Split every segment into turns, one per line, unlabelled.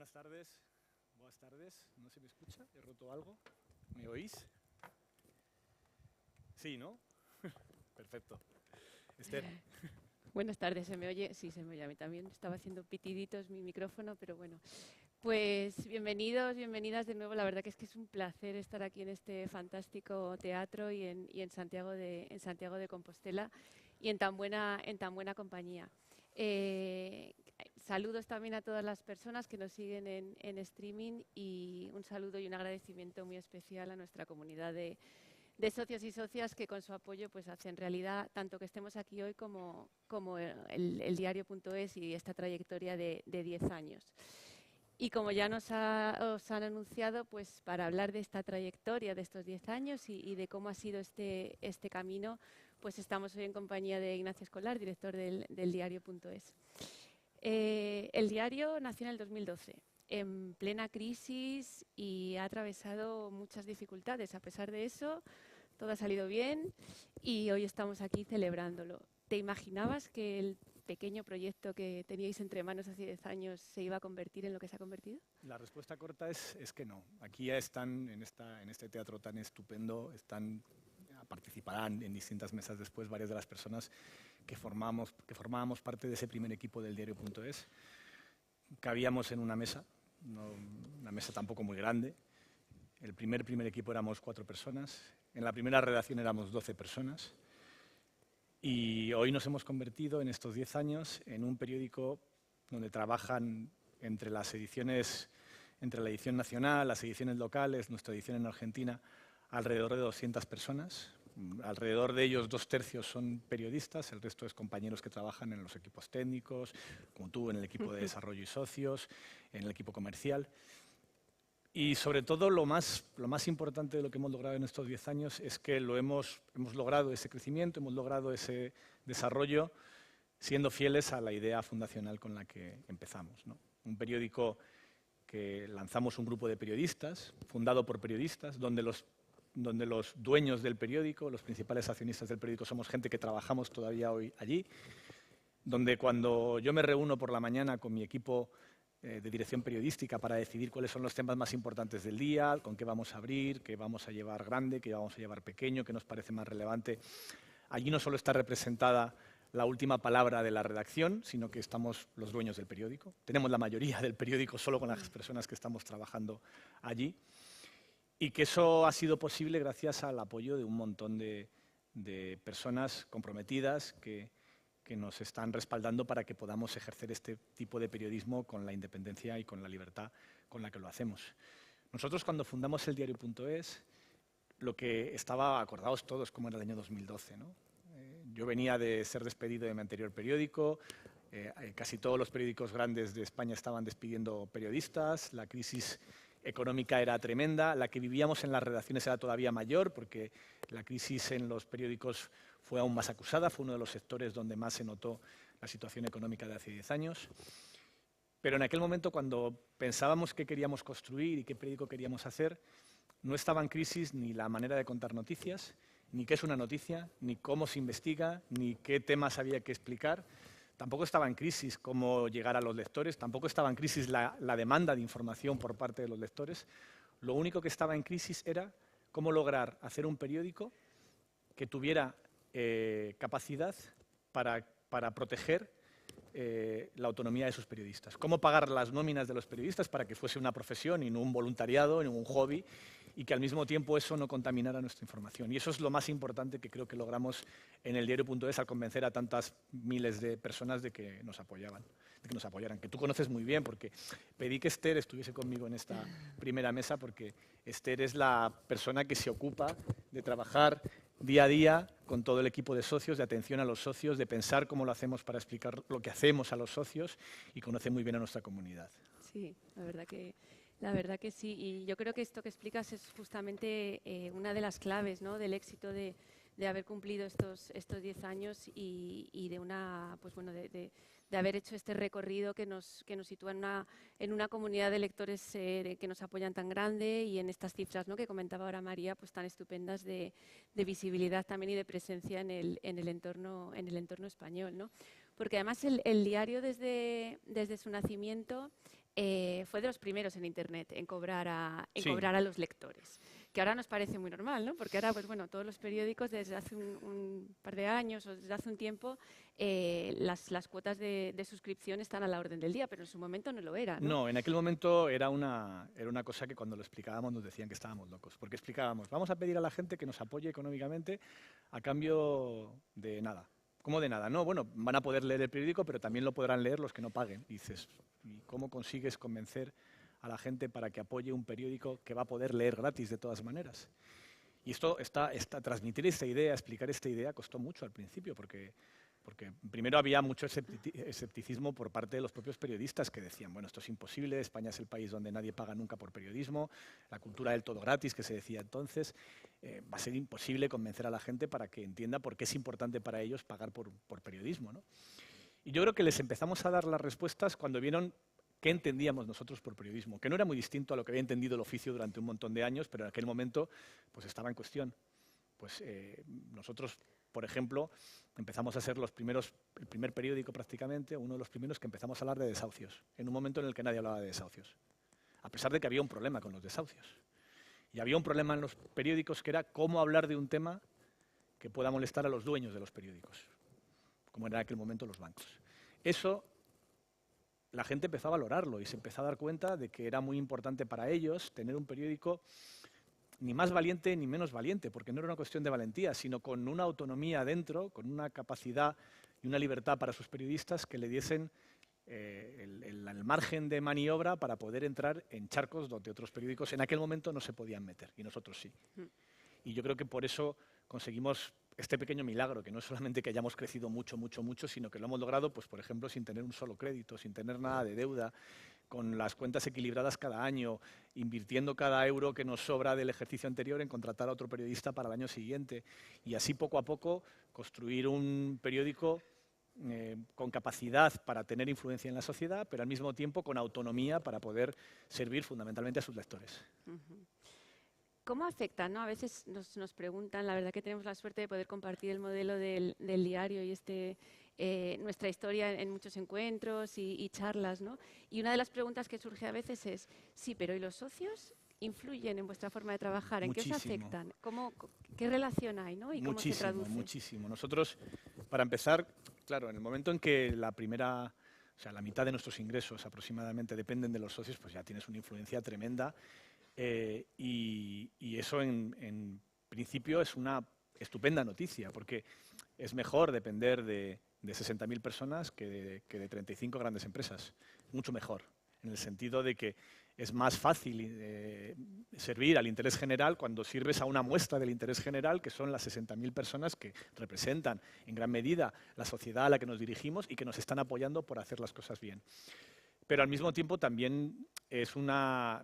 Buenas tardes. Buenas tardes. ¿No se me escucha? ¿He roto algo? ¿Me oís? Sí, ¿no? Perfecto. Esther.
Buenas tardes, ¿se me oye? Sí, se me oye a mí también. Estaba haciendo pitiditos mi micrófono, pero bueno. Pues bienvenidos, bienvenidas de nuevo. La verdad que es un placer estar aquí en este fantástico teatro y en Santiago de Compostela y en tan buena compañía. Saludos también a todas las personas que nos siguen en streaming y un saludo y un agradecimiento muy especial a nuestra comunidad de socios y socias que con su apoyo pues hacen realidad tanto que estemos aquí hoy como el diario.es y esta trayectoria de 10 años. Y como ya os han anunciado, pues para hablar de esta trayectoria de estos 10 años y de cómo ha sido este camino, pues estamos hoy en compañía de Ignacio Escolar, director del diario.es. El diario nació en el 2012, en plena crisis y ha atravesado muchas dificultades. A pesar de eso, todo ha salido bien y hoy estamos aquí celebrándolo. ¿Te imaginabas que el pequeño proyecto que teníais entre manos hace 10 años se iba a convertir en lo que se ha convertido?
La respuesta corta es que no. Aquí ya están, en este teatro tan estupendo, participarán en distintas mesas después varias de las personas que formábamos parte de ese primer equipo del diario.es. Cabíamos en una mesa, no una mesa tampoco muy grande. El primer equipo éramos 4 personas. En la primera redacción éramos 12 personas. Y hoy nos hemos convertido, en estos 10 años, en un periódico donde trabajan entre la edición nacional, las ediciones locales, nuestra edición en Argentina, alrededor de 200 personas. Alrededor de ellos 2/3 son periodistas, el resto es compañeros que trabajan en los equipos técnicos, como tú, en el equipo de desarrollo y socios, en el equipo comercial. Y sobre todo lo más importante de lo que hemos logrado en estos 10 años es que hemos logrado ese crecimiento, hemos logrado ese desarrollo siendo fieles a la idea fundacional con la que empezamos, ¿no? Un periódico que lanzamos un grupo de periodistas, fundado por periodistas, donde los dueños del periódico, los principales accionistas del periódico, somos gente que trabajamos todavía hoy allí, donde cuando yo me reúno por la mañana con mi equipo de dirección periodística para decidir cuáles son los temas más importantes del día, con qué vamos a abrir, qué vamos a llevar grande, qué vamos a llevar pequeño, qué nos parece más relevante. Allí no solo está representada la última palabra de la redacción, sino que estamos los dueños del periódico. Tenemos la mayoría del periódico solo con las personas que estamos trabajando allí. Y que eso ha sido posible gracias al apoyo de un montón de personas comprometidas que nos están respaldando para que podamos ejercer este tipo de periodismo con la independencia y con la libertad con la que lo hacemos. Nosotros, cuando fundamos el diario.es, lo que estaba acordados todos como era el año 2012, ¿no? Yo venía de ser despedido de mi anterior periódico, casi todos los periódicos grandes de España estaban despidiendo periodistas, la crisis económica era tremenda, la que vivíamos en las redacciones era todavía mayor porque la crisis en los periódicos fue aún más acusada, fue uno de los sectores donde más se notó la situación económica de hace 10 años. Pero en aquel momento, cuando pensábamos qué queríamos construir y qué periódico queríamos hacer, no estaba en crisis ni la manera de contar noticias, ni qué es una noticia, ni cómo se investiga, ni qué temas había que explicar. Tampoco estaba en crisis cómo llegar a los lectores, tampoco estaba en crisis la demanda de información por parte de los lectores. Lo único que estaba en crisis era cómo lograr hacer un periódico que tuviera capacidad para proteger la autonomía de sus periodistas. Cómo pagar las nóminas de los periodistas para que fuese una profesión y no un voluntariado, ni un hobby, y que al mismo tiempo eso no contaminara nuestra información. Y eso es lo más importante que creo que logramos en el diario.es al convencer a tantas miles de personas de que nos apoyaran, que tú conoces muy bien, porque pedí que Esther estuviese conmigo en esta primera mesa, porque Esther es la persona que se ocupa de trabajar día a día con todo el equipo de socios, de atención a los socios, de pensar cómo lo hacemos para explicar lo que hacemos a los socios, y conoce muy bien a nuestra comunidad.
Sí, la verdad que sí. Y yo creo que esto que explicas es justamente una de las claves, ¿no?, del éxito de haber cumplido estos 10 años y de una, pues bueno, de haber hecho este recorrido que nos sitúa en una comunidad de lectores que nos apoyan tan grande, y en estas cifras, ¿no?, que comentaba ahora María, pues tan estupendas de visibilidad también y de presencia en el entorno español, ¿no? Porque además el diario desde su nacimiento fue de los primeros en Internet en cobrar
Sí.
cobrar a los lectores. Que ahora nos parece muy normal, ¿no? Porque ahora, pues bueno, todos los periódicos desde hace un par de años o desde hace un tiempo las cuotas de suscripción están a la orden del día, pero en su momento no lo era, ¿no?
No, en aquel momento era una cosa que cuando lo explicábamos nos decían que estábamos locos, porque explicábamos, vamos a pedir a la gente que nos apoye económicamente a cambio de nada. ¿Cómo de nada? No, bueno, van a poder leer el periódico, pero también lo podrán leer los que no paguen. Y dices, ¿y cómo consigues convencer a la gente para que apoye un periódico que va a poder leer gratis de todas maneras? Y esto transmitir esta idea, explicar esta idea, costó mucho al principio, porque primero había mucho escepticismo por parte de los propios periodistas que decían, bueno, esto es imposible, España es el país donde nadie paga nunca por periodismo, la cultura del todo gratis que se decía entonces, va a ser imposible convencer a la gente para que entienda por qué es importante para ellos pagar por periodismo, ¿no? Y yo creo que les empezamos a dar las respuestas cuando vieron qué entendíamos nosotros por periodismo, que no era muy distinto a lo que había entendido el oficio durante un montón de años, pero en aquel momento pues estaba en cuestión. Pues nosotros, por ejemplo, empezamos a ser el primer periódico prácticamente, uno de los primeros que empezamos a hablar de desahucios, en un momento en el que nadie hablaba de desahucios, a pesar de que había un problema con los desahucios. Y había un problema en los periódicos que era cómo hablar de un tema que pueda molestar a los dueños de los periódicos, como era en aquel momento los bancos. Eso la gente empezó a valorarlo y se empezó a dar cuenta de que era muy importante para ellos tener un periódico ni más valiente ni menos valiente, porque no era una cuestión de valentía, sino con una autonomía dentro, con una capacidad y una libertad para sus periodistas que le diesen el margen de maniobra para poder entrar en charcos donde otros periódicos en aquel momento no se podían meter, y nosotros sí. Y yo creo que por eso conseguimos este pequeño milagro, que no es solamente que hayamos crecido mucho, mucho, mucho, sino que lo hemos logrado, pues, por ejemplo, sin tener un solo crédito, sin tener nada de deuda, con las cuentas equilibradas cada año, invirtiendo cada euro que nos sobra del ejercicio anterior en contratar a otro periodista para el año siguiente. Y así, poco a poco, construir un periódico con capacidad para tener influencia en la sociedad, pero al mismo tiempo con autonomía para poder servir fundamentalmente a sus lectores.
¿Cómo afecta, no? A veces nos preguntan, la verdad que tenemos la suerte de poder compartir el modelo del diario y nuestra historia en muchos encuentros y charlas, ¿no? Y una de las preguntas que surge a veces es, sí, pero ¿y los socios influyen en vuestra forma de trabajar? ¿En qué os afectan? ¿Qué relación hay, ¿no? ¿Y cómo se traduce?
Muchísimo. Nosotros, para empezar, claro, en el momento en que la mitad de nuestros ingresos aproximadamente dependen de los socios, pues ya tienes una influencia tremenda. Y eso en principio es una estupenda noticia, porque es mejor depender de 60.000 personas que de 35 grandes empresas. Mucho mejor, en el sentido de que es más fácil servir al interés general cuando sirves a una muestra del interés general, que son las 60.000 personas que representan en gran medida la sociedad a la que nos dirigimos y que nos están apoyando por hacer las cosas bien. Pero al mismo tiempo también a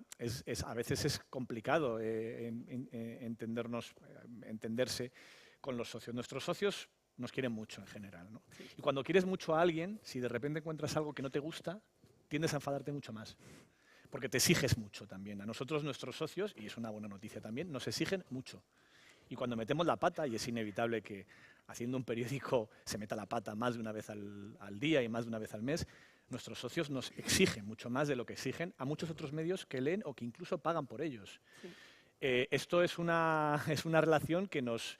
veces es complicado entenderse con los socios. Nuestros socios nos quieren mucho en general, ¿no? Sí. Y cuando quieres mucho a alguien, si de repente encuentras algo que no te gusta, tiendes a enfadarte mucho más, porque te exiges mucho también. A nosotros, nuestros socios, y es una buena noticia también, nos exigen mucho. Y cuando metemos la pata, y es inevitable que haciendo un periódico se meta la pata más de una vez al día y más de una vez al mes, nuestros socios nos exigen mucho más de lo que exigen a muchos otros medios que leen o que incluso pagan por ellos. Sí. Esto es una relación que nos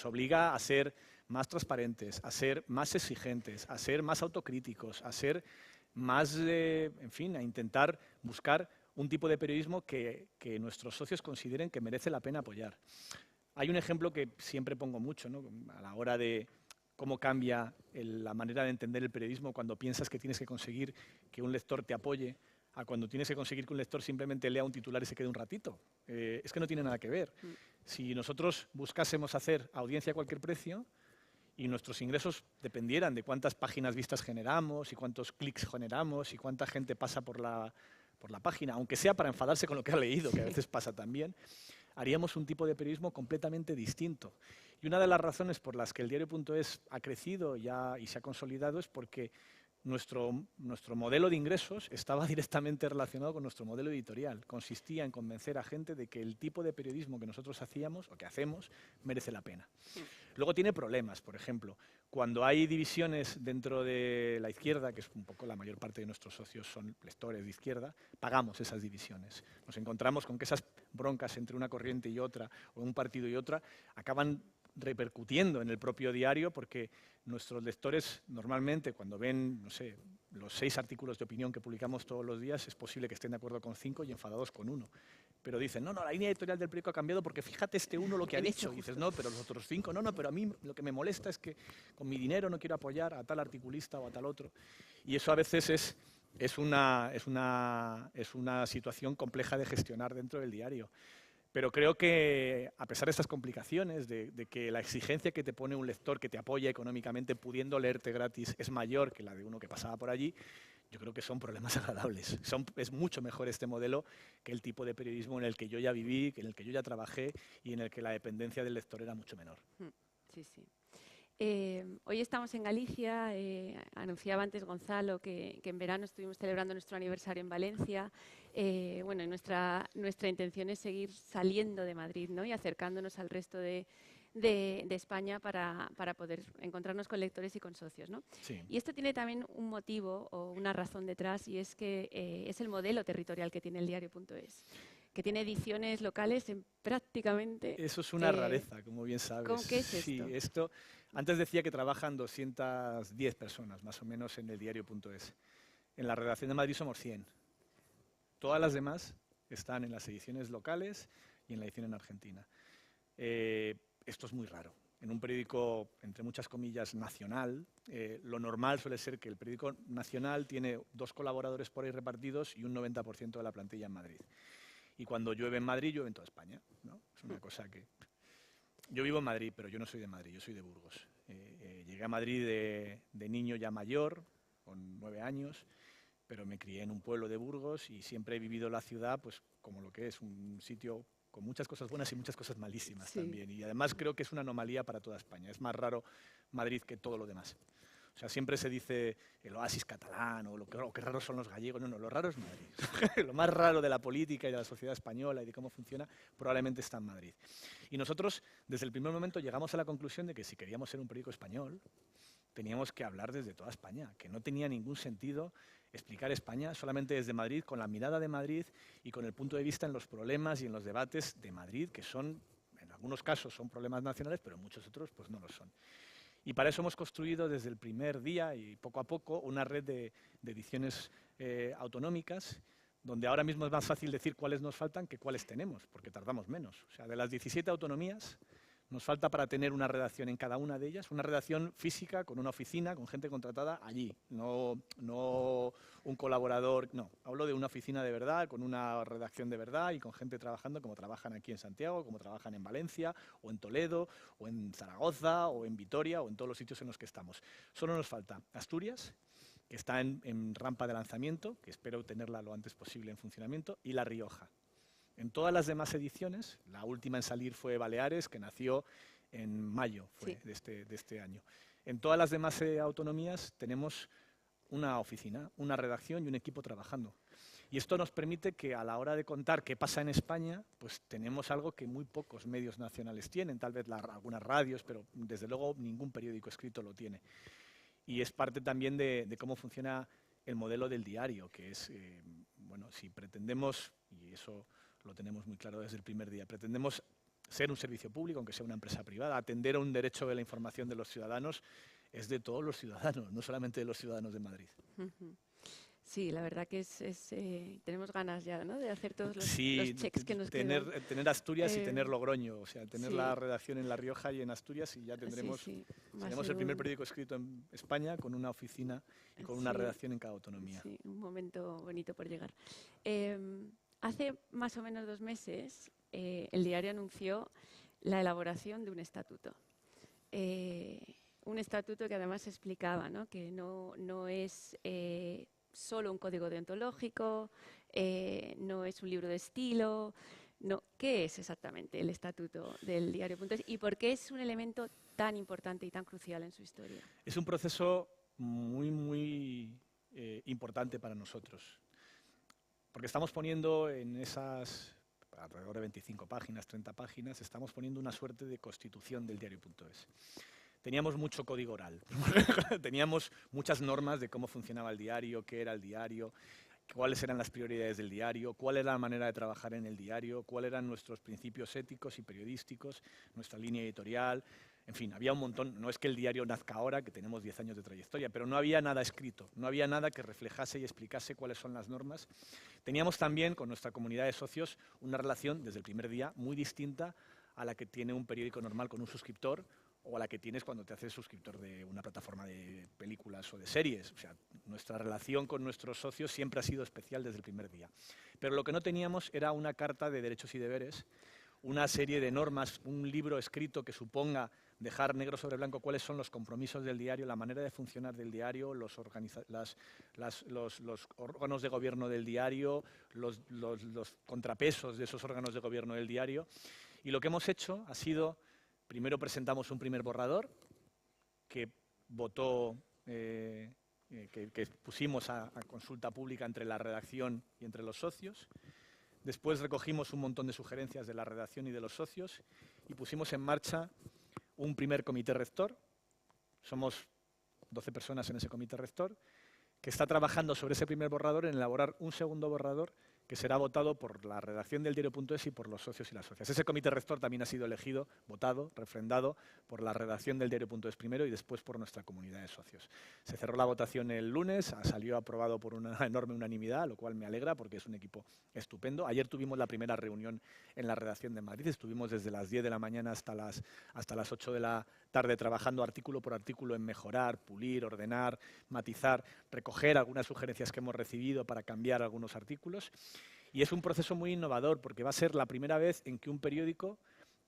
obliga a ser más transparentes, a ser más exigentes, a ser más autocríticos, a ser más, a intentar buscar un tipo de periodismo que nuestros socios consideren que merece la pena apoyar. Hay un ejemplo que siempre pongo mucho, ¿no? A la hora de cómo cambia la manera de entender el periodismo cuando piensas que tienes que conseguir que un lector te apoye, a cuando tienes que conseguir que un lector simplemente lea un titular y se quede un ratito. Es que no tiene nada que ver. Si nosotros buscásemos hacer audiencia a cualquier precio y nuestros ingresos dependieran de cuántas páginas vistas generamos y cuántos clics generamos y cuánta gente pasa por la página, aunque sea para enfadarse con lo que ha leído, que a veces pasa también, haríamos un tipo de periodismo completamente distinto. Y una de las razones por las que el diario.es ha crecido y se ha consolidado es porque nuestro modelo de ingresos estaba directamente relacionado con nuestro modelo editorial. Consistía en convencer a gente de que el tipo de periodismo que nosotros hacíamos o que hacemos merece la pena. Luego tiene problemas, por ejemplo, Cuando hay divisiones dentro de la izquierda, que es un poco la mayor parte de nuestros socios son lectores de izquierda, pagamos esas divisiones. Nos encontramos con que esas broncas entre una corriente y otra, o un partido y otra, acaban repercutiendo en el propio diario, porque nuestros lectores normalmente cuando ven, no sé, los 6 artículos de opinión que publicamos todos los días, es posible que estén de acuerdo con 5 y enfadados con 1. Pero dicen, no, la línea editorial del periódico ha cambiado porque fíjate este uno lo que ha dicho. Y dices, no, pero los otros 5, no, pero a mí lo que me molesta es que con mi dinero no quiero apoyar a tal articulista o a tal otro. Y eso a veces es una situación compleja de gestionar dentro del diario. Pero creo que, a pesar de estas complicaciones, de que la exigencia que te pone un lector que te apoya económicamente pudiendo leerte gratis es mayor que la de uno que pasaba por allí, yo creo que son problemas agradables. Es mucho mejor este modelo que el tipo de periodismo en el que yo ya viví, en el que yo ya trabajé y en el que la dependencia del lector era mucho menor.
Sí, sí. Hoy estamos en Galicia, anunciaba antes Gonzalo que en verano estuvimos celebrando nuestro aniversario en Valencia. Bueno, nuestra intención es seguir saliendo de Madrid, ¿no? Y acercándonos al resto de España para poder encontrarnos con lectores y con socios, ¿no?
Sí.
Y esto tiene también un motivo o una razón detrás, y es que es el modelo territorial que tiene el diario.es, que tiene ediciones locales en prácticamente...
Eso es una rareza, como bien sabes.
¿Qué es esto?
Sí, esto... Antes decía que trabajan 210 personas, más o menos, en el diario.es. En la redacción de Madrid somos 100. Todas las demás están en las ediciones locales y en la edición en Argentina. Esto es muy raro. En un periódico, entre muchas comillas, nacional, lo normal suele ser que el periódico nacional tiene 2 colaboradores por ahí repartidos y un 90% de la plantilla en Madrid. Y cuando llueve en Madrid, llueve en toda España, ¿no? Es una cosa que... Yo vivo en Madrid, pero yo no soy de Madrid, yo soy de Burgos. Llegué a Madrid de niño ya mayor, con 9 años, pero me crié en un pueblo de Burgos y siempre he vivido la ciudad pues como lo que es, un sitio con muchas cosas buenas y muchas cosas malísimas también. Y además creo que es una anomalía para toda España. Es más raro Madrid que todo lo demás. O sea, siempre se dice el oasis catalán o lo que raros son los gallegos. No, lo raro es Madrid. Lo más raro de la política y de la sociedad española y de cómo funciona probablemente está en Madrid. Y nosotros, desde el primer momento, llegamos a la conclusión de que si queríamos ser un periódico español, teníamos que hablar desde toda España, que no tenía ningún sentido explicar España solamente desde Madrid, con la mirada de Madrid y con el punto de vista en los problemas y en los debates de Madrid, que son, en algunos casos, son problemas nacionales, pero en muchos otros pues no lo son. Y para eso hemos construido desde el primer día y poco a poco una red de ediciones autonómicas, donde ahora mismo es más fácil decir cuáles nos faltan que cuáles tenemos, porque tardamos menos. O sea, de las 17 autonomías, nos falta para tener una redacción en cada una de ellas, una redacción física con una oficina, con gente contratada allí, no un colaborador, no. Hablo de una oficina de verdad, con una redacción de verdad y con gente trabajando como trabajan aquí en Santiago, como trabajan en Valencia, o en Toledo, o en Zaragoza, o en Vitoria, o en todos los sitios en los que estamos. Solo nos falta Asturias, que está en rampa de lanzamiento, que espero tenerla lo antes posible en funcionamiento, y La Rioja. En todas las demás ediciones, la última en salir fue Baleares, que nació en mayo de este año. En todas las demás autonomías tenemos una oficina, una redacción y un equipo trabajando. Y esto nos permite que a la hora de contar qué pasa en España, pues tenemos algo que muy pocos medios nacionales tienen, tal vez algunas radios, pero desde luego ningún periódico escrito lo tiene. Y es parte también de cómo funciona el modelo del diario, que es, bueno, si pretendemos, y eso lo tenemos muy claro desde el primer día, pretendemos ser un servicio público, aunque sea una empresa privada, atender a un derecho de la información de los ciudadanos, es de todos los ciudadanos, no solamente de los ciudadanos de Madrid.
Sí, la verdad que tenemos ganas ya, ¿no?, de hacer todos los checks que nos
quedan. Tener Asturias y tener Logroño, o sea, tener la redacción en La Rioja y en Asturias, y ya tendremos seremos el primer periódico escrito en España con una oficina y con una redacción en cada autonomía.
Sí, un momento bonito por llegar. Hace más o menos 2 meses el diario anunció la elaboración de un estatuto. Un estatuto que además explicaba, ¿no?, que no es solo un código deontológico, no es un libro de estilo. No, ¿qué es exactamente el estatuto del diario.es y por qué es un elemento tan importante y tan crucial en su historia?
Es un proceso muy importante para nosotros. Porque estamos poniendo en esas alrededor de 25 páginas, 30 páginas, estamos poniendo una suerte de constitución del diario.es. teníamos mucho código oral. Teníamos muchas normas de cómo funcionaba el diario, qué era el diario, cuáles eran las prioridades del diario, cuál era la manera de trabajar en el diario, cuáles eran nuestros principios éticos y periodísticos, nuestra línea editorial. En fin, había un montón. No es que el diario nazca ahora, que tenemos 10 años de trayectoria, pero no había nada escrito, no había nada que reflejase y explicase cuáles son las normas. Teníamos también con nuestra comunidad de socios una relación desde el primer día muy distinta a la que tiene un periódico normal con un suscriptor o a la que tienes cuando te haces suscriptor de una plataforma de películas o de series. O sea, nuestra relación con nuestros socios siempre ha sido especial desde el primer día. Pero lo que no teníamos era una carta de derechos y deberes, una serie de normas, un libro escrito que suponga dejar negro sobre blanco cuáles son los compromisos del diario, la manera de funcionar del diario, los órganos de gobierno del diario, los contrapesos de esos órganos de gobierno del diario. Y lo que hemos hecho ha sido, primero presentamos un primer borrador que votó, que pusimos a consulta pública entre la redacción y entre los socios. Después recogimos un montón de sugerencias de la redacción y de los socios y pusimos en marcha un primer comité rector. Somos 12 personas en ese comité rector que está trabajando sobre ese primer borrador en elaborar un segundo borrador que será votado por la redacción del diario.es y por los socios y las socias. Ese comité rector también ha sido elegido, votado, refrendado por la redacción del diario.es primero y después por nuestra comunidad de socios. Se cerró la votación el lunes, salió aprobado por una enorme unanimidad, lo cual me alegra porque es un equipo estupendo. Ayer tuvimos la primera reunión en la redacción de Madrid, estuvimos desde las 10 de la mañana hasta las 8 de la tarde trabajando artículo por artículo en mejorar, pulir, ordenar, matizar, recoger algunas sugerencias que hemos recibido para cambiar algunos artículos. Y es un proceso muy innovador porque va a ser la primera vez en que un periódico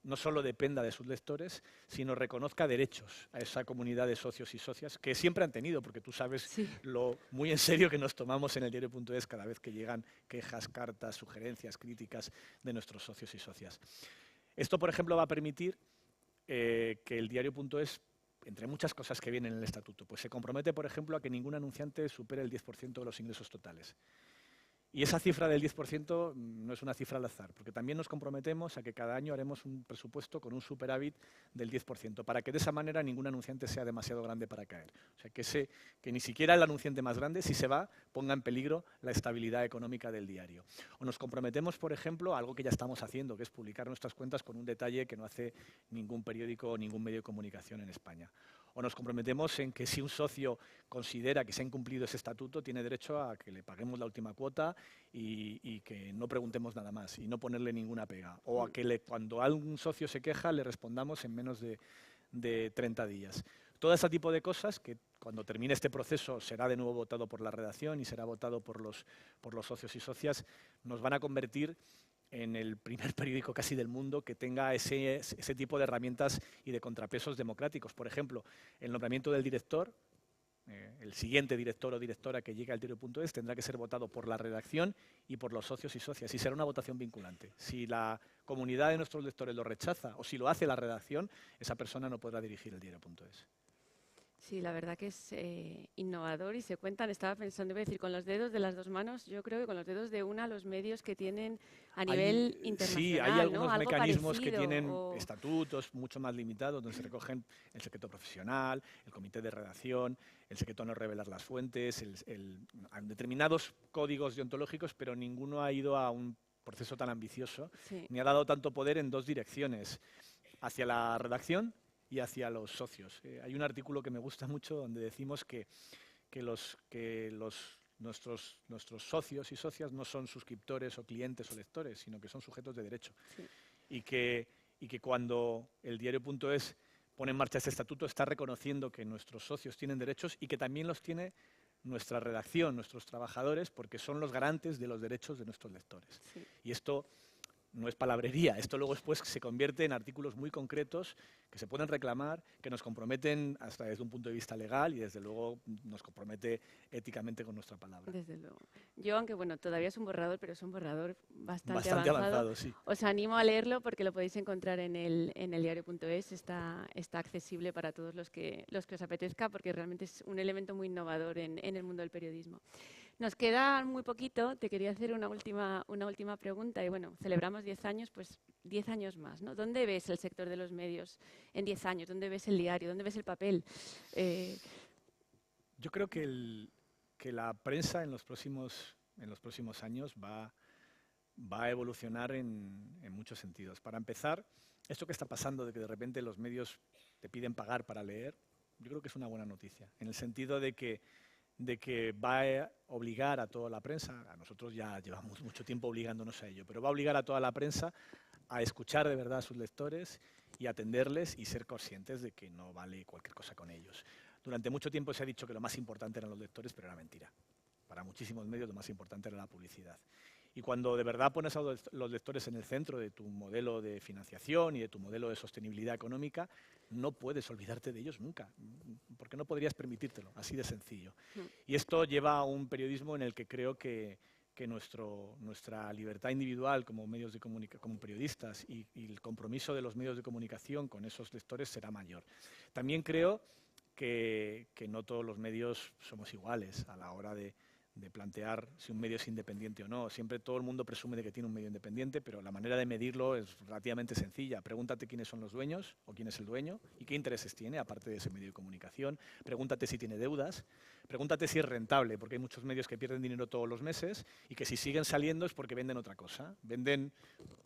no solo dependa de sus lectores, sino reconozca derechos a esa comunidad de socios y socias que siempre han tenido, porque tú sabes lo muy en serio que nos tomamos en el diario.es cada vez que llegan quejas, cartas, sugerencias, críticas de nuestros socios y socias. Esto, por ejemplo, va a permitir que el diario.es, entre muchas cosas que vienen en el estatuto, pues se compromete, por ejemplo, a que ningún anunciante supere el 10% de los ingresos totales. Y esa cifra del 10% no es una cifra al azar, porque también nos comprometemos a que cada año haremos un presupuesto con un superávit del 10%, para que de esa manera ningún anunciante sea demasiado grande para caer. O sea, que ni siquiera el anunciante más grande, si se va, ponga en peligro la estabilidad económica del diario. O nos comprometemos, por ejemplo, a algo que ya estamos haciendo, que es publicar nuestras cuentas con un detalle que no hace ningún periódico o ningún medio de comunicación en España. O nos comprometemos en que si un socio considera que se ha incumplido ese estatuto, tiene derecho a que le paguemos la última cuota y que no preguntemos nada más y no ponerle ninguna pega. O a que cuando algún socio se queja le respondamos en menos de 30 días. Todo ese tipo de cosas que cuando termine este proceso será de nuevo votado por la redacción y será votado por los socios y socias, nos van a convertir en el primer periódico casi del mundo que tenga ese tipo de herramientas y de contrapesos democráticos. Por ejemplo, el nombramiento del director, el siguiente director o directora que llegue al diario.es tendrá que ser votado por la redacción y por los socios y socias, y será una votación vinculante. Si la comunidad de nuestros lectores lo rechaza o si lo hace la redacción, esa persona no podrá dirigir el diario.es.
Sí, la verdad que es innovador y se cuentan, estaba pensando, iba a decir, con los dedos de las dos manos, yo creo que con los dedos de una los medios que tienen a nivel internacional.
Sí, hay algunos
¿no?
mecanismos que tienen estatutos mucho más limitados, donde se recogen el secreto profesional, el comité de redacción, el secreto a no revelar las fuentes, determinados códigos deontológicos, pero ninguno ha ido a un proceso tan ambicioso, ni ha dado tanto poder en dos direcciones, hacia la redacción y hacia los socios. Hay un artículo que me gusta mucho donde decimos que nuestros socios y socias no son suscriptores o clientes o lectores, sino que son sujetos de derecho. Sí. Y que cuando el diario.es pone en marcha este estatuto está reconociendo que nuestros socios tienen derechos y que también los tiene nuestra redacción, nuestros trabajadores, porque son los garantes de los derechos de nuestros lectores. Sí. Y esto no es palabrería, esto luego después se convierte en artículos muy concretos que se pueden reclamar, que nos comprometen hasta desde un punto de vista legal y desde luego nos compromete éticamente con nuestra palabra.
Desde luego. Yo, aunque bueno, todavía es un borrador, pero es un borrador bastante avanzado.
Sí.
Os animo a leerlo porque lo podéis encontrar en el diario.es, está accesible para todos los que os apetezca porque realmente es un elemento muy innovador en el mundo del periodismo. Nos queda muy poquito. Te quería hacer una última pregunta. Y bueno, celebramos 10 años, pues 10 años más, ¿no? ¿Dónde ves el sector de los medios en 10 años? ¿Dónde ves el diario? ¿Dónde ves el papel?
Yo creo que la prensa en los próximos años va a evolucionar en muchos sentidos. Para empezar, esto que está pasando de que de repente los medios te piden pagar para leer, yo creo que es una buena noticia, en el sentido de que va a obligar a toda la prensa, a nosotros ya llevamos mucho tiempo obligándonos a ello, pero va a obligar a toda la prensa a escuchar de verdad a sus lectores y atenderles y ser conscientes de que no vale cualquier cosa con ellos. Durante mucho tiempo se ha dicho que lo más importante eran los lectores, pero era mentira. Para muchísimos medios lo más importante era la publicidad. Y cuando de verdad pones a los lectores en el centro de tu modelo de financiación y de tu modelo de sostenibilidad económica, no puedes olvidarte de ellos nunca, porque no podrías permitírtelo, así de sencillo. Y esto lleva a un periodismo en el que creo que nuestra libertad individual como medios de como periodistas y el compromiso de los medios de comunicación con esos lectores será mayor. También creo que no todos los medios somos iguales a la hora de plantear si un medio es independiente o no. Siempre todo el mundo presume de que tiene un medio independiente, pero la manera de medirlo es relativamente sencilla. Pregúntate quiénes son los dueños o quién es el dueño y qué intereses tiene, aparte de ese medio de comunicación. Pregúntate si tiene deudas. Pregúntate si es rentable, porque hay muchos medios que pierden dinero todos los meses y que si siguen saliendo es porque venden otra cosa. Venden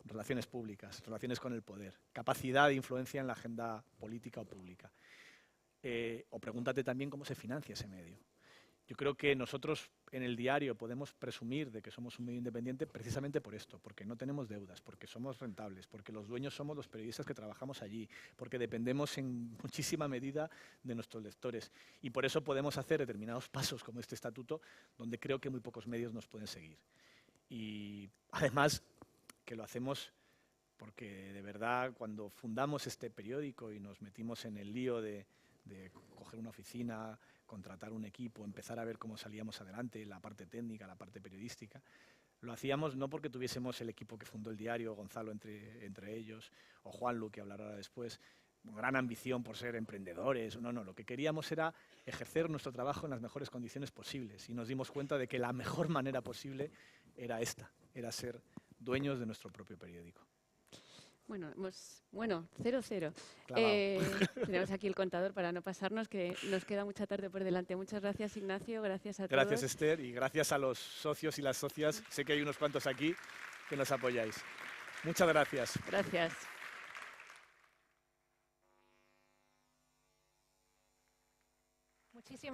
relaciones públicas, relaciones con el poder, capacidad de influencia en la agenda política o pública. O pregúntate también cómo se financia ese medio. Yo creo que nosotros en el diario podemos presumir de que somos un medio independiente precisamente por esto, porque no tenemos deudas, porque somos rentables, porque los dueños somos los periodistas que trabajamos allí, porque dependemos en muchísima medida de nuestros lectores. Y por eso podemos hacer determinados pasos como este estatuto, donde creo que muy pocos medios nos pueden seguir. Y además que lo hacemos porque de verdad cuando fundamos este periódico y nos metimos en el lío de coger una oficina, contratar un equipo, empezar a ver cómo salíamos adelante, la parte técnica, la parte periodística. Lo hacíamos no porque tuviésemos el equipo que fundó el diario, Gonzalo entre ellos, o Juanlu, que hablará después, gran ambición por ser emprendedores. No, lo que queríamos era ejercer nuestro trabajo en las mejores condiciones posibles y nos dimos cuenta de que la mejor manera posible era esta, era ser dueños de nuestro propio periódico.
Bueno, 0-0. Tenemos aquí el contador para no pasarnos, que nos queda mucha tarde por delante. Muchas gracias, Ignacio. Gracias a todos.
Gracias, Esther, y gracias a los socios y las socias. Sé que hay unos cuantos aquí que nos apoyáis. Muchas gracias.
Gracias. Muchísimas